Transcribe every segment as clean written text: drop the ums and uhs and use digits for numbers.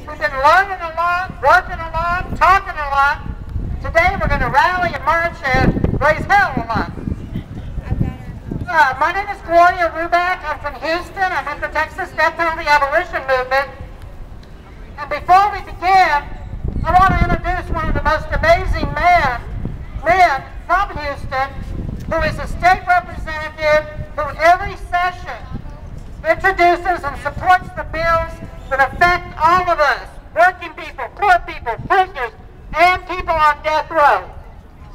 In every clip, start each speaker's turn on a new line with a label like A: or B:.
A: We've been learning a lot, working a lot, talking a lot. Today we're going to rally and march and raise hell a lot. My name is Gloria Ruback. I'm from Houston. I'm with the Texas Death Penalty Abolition Movement. And before we begin, I want to introduce one of the most amazing men from Houston, who is a state representative who every session introduces and supports the bills that affect all of us, working people, poor people, prisoners, and people on death row.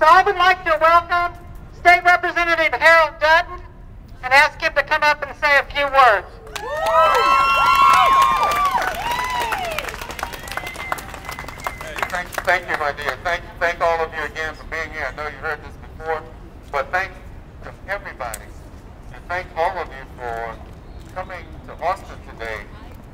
A: So I would like to welcome State Representative Harold Dutton and ask him to come up and say a few words.
B: Thank you, my dear. Thank all of you again for being here. I know you heard this before, but thanks to everybody. And thank all of you for coming to Austin today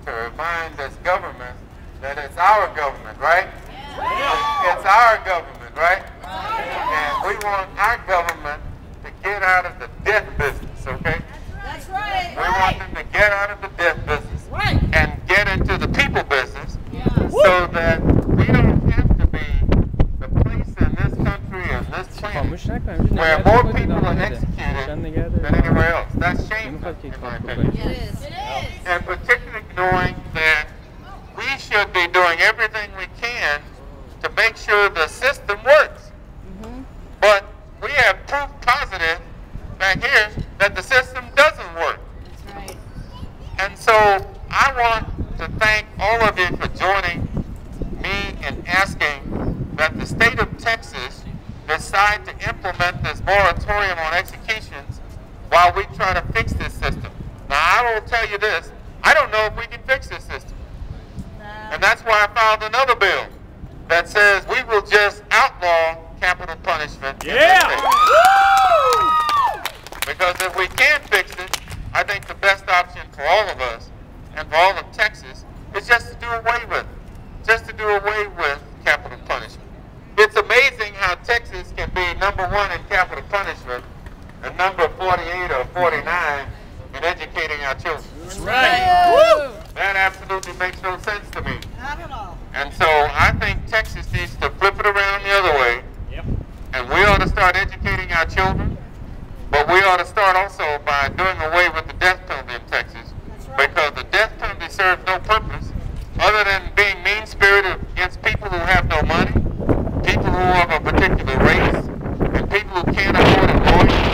B: to remind this government that it's our government, right? Yeah. It's our government, right? And we want our government to get out of the death business, okay?
C: That's right.
B: We want them to get out of the death business and get into the people business so that we don't have to be the place in this country and this planet where more people are executed than anywhere else. That's shameful, in my opinion.
C: It is. It is.
B: And particularly knowing that we should be doing everything we can to make sure the system works. But we have proof positive back here that the system doesn't work.
C: That's right.
B: And so I want to thank all of you for joining me in asking that the state of Texas decide to implement this moratorium on executions while we try to fix this system. Now, I will tell you this, I don't know if we can fix this system. And that's why I filed another bill that says we will just outlaw capital punishment.
D: Yeah!
B: Because if we can't fix it, I think the best option for all of us and for all of Texas is just to do away with it. Just to do away with capital punishment. It's amazing how Texas can be #1 in capital punishment and number 48 or 49 in educating our children.
D: That's right.
B: That absolutely makes no sense to me.
C: Not at all.
B: And so I think Texas needs to flip it around the other way.
D: Yep.
B: And we ought to start educating our children. But we ought to start also by doing away with the death penalty in Texas.
C: Right.
B: Because the death penalty serves no purpose other than being mean-spirited against people who have no money, people who are of a particular race, and people who can't afford a lawyer.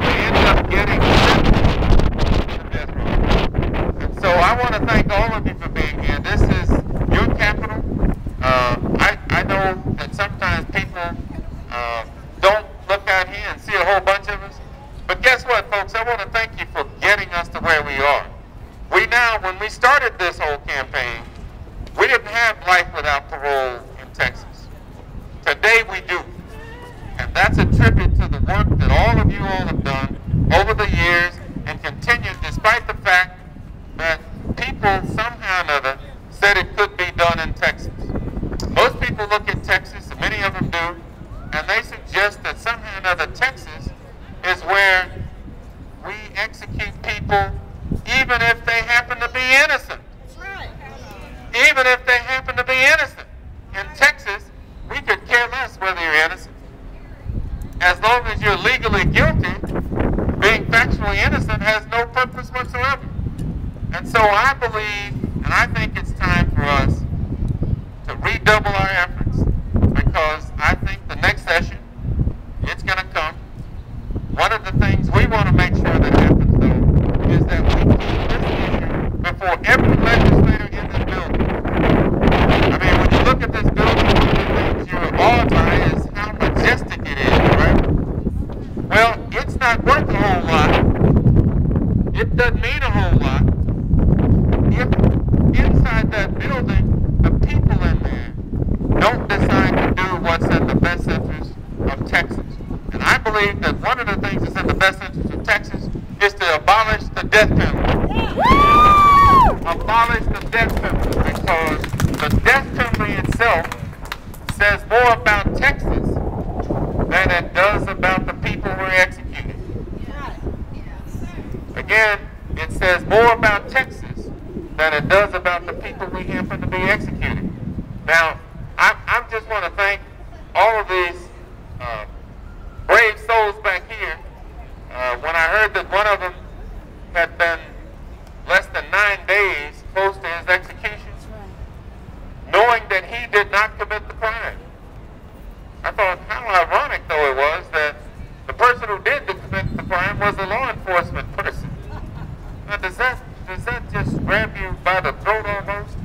B: They end up getting sentenced to death row. And so I want to thank all of you for being here. This is your capital. I know that sometimes people don't look out here and see a whole bunch of us. But guess what, folks? I want to thank you for getting us to where we are. We now, when we started this whole campaign, we didn't have life without parole in Texas. Today we do. And that's a tribute to the work that all of you all have done over the years and continue despite the fact that people somehow or another said it could be done in Texas. Most people look at Texas, and many of them do, and they suggest that somehow or another Texas is where we execute people even if they happen to be innocent.
C: That's right.
B: Even if they happen to be innocent. In Texas, we could care less whether you're innocent. As long as you're legally guilty, being factually innocent has no purpose whatsoever. And so I believe, and I think it's time for us to redouble our efforts, because I think the next session, it's going to come. One of the things we want to make sure that happens, though, is that we keep this issue before every legislator in this building. I mean, when you look at this building, one of the things you're awed by is how majestic it is, right? Well, it's not worth a whole lot. It doesn't mean a whole lot if inside that building, the people in there don't decide to do what's in the best interest of Texas. And I believe that one of the things that's in the best interest of Texas is to abolish the death penalty. Abolish the death penalty, because the death penalty itself says more about Texas than it does about the people who are executed. Again, it says more about Texas than it does about the people we happen to be executed. Now, I just want to thank all of these brave souls back here. When I heard that one of them had been less than 9 days close to his execution, knowing that he did not commit the crime. I thought how ironic though it was that the person who did commit the crime was a law enforcement person. Now does that just grab you by the throat almost?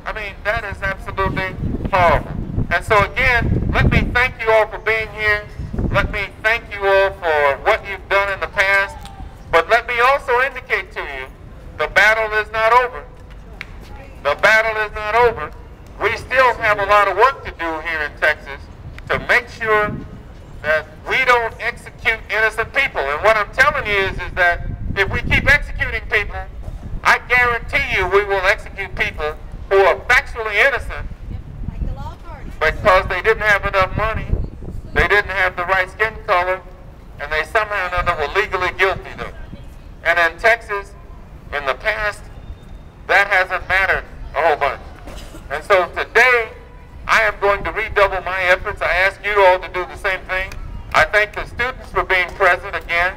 B: I mean, that is absolutely horrible. And so again, let me thank you all for being here. Let me thank you all for what you've done in the past. But let me also indicate to you, the battle is not over. The battle is not over. We still have a lot of work to do here in Texas to make sure that we don't execute innocent people. And what I'm telling you is that if we keep executing people, I guarantee you we will execute people who are factually innocent because they didn't have enough money, they didn't have the right skin color, and they somehow or another were legally guilty though. And in Texas, in the past, that hasn't mattered a whole bunch. And so today, I am going to redouble my efforts. I ask you all to do the same thing. I thank the students for being present again.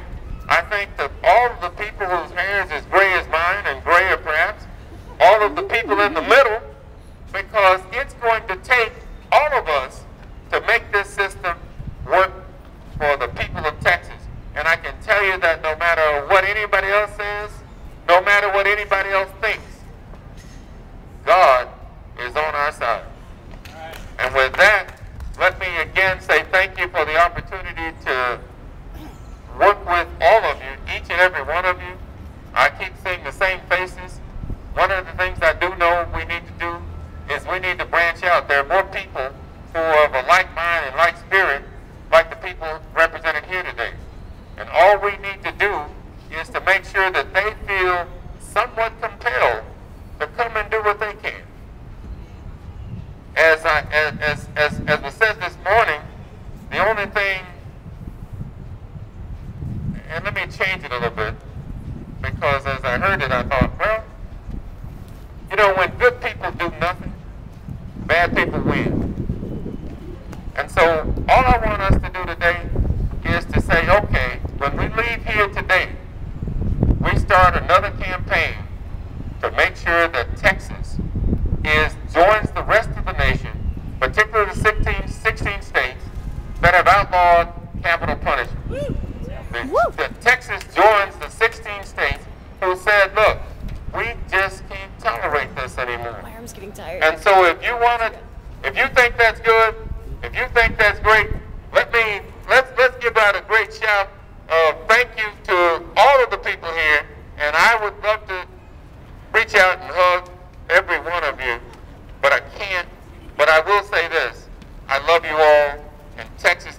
B: I thank all of the people whose hair is as gray as mine and grayer perhaps, all of the people in the middle, because it's going to take all of us to make this system work for the people of Texas. And I can tell you that no matter what anybody else says, no matter what anybody else thinks, God is on our side. And with that, let me again say thank you for the opportunity to work with all of you, each and every one of you. I keep seeing the same faces. One of the things I do know we need to do is we need to branch out. There are more people who are of a like mind and like spirit, like the people represented here today. And all we need to do is to make sure that they feel somewhat compelled to come and do what they can. As was said this morning, the only thing, and let me change it a little bit, because as I heard it, I thought, well, you know, when good people do nothing, bad people win. And so all I want us to do today is to say, okay, when we leave here today, we start another campaign to make sure that Texas joins the rest of the nation, particularly the 16 states that have outlawed capital punishment. That Texas joins the 16 states who said, look, we just can't tolerate this anymore.
E: My arm's getting tired.
B: And so if you think that's good, if you think that's great, let's give out a great shout of thank you to all of the people here. And I would love to reach out and hug every one of you, but I can't. But I will say this, I love you all, and Texas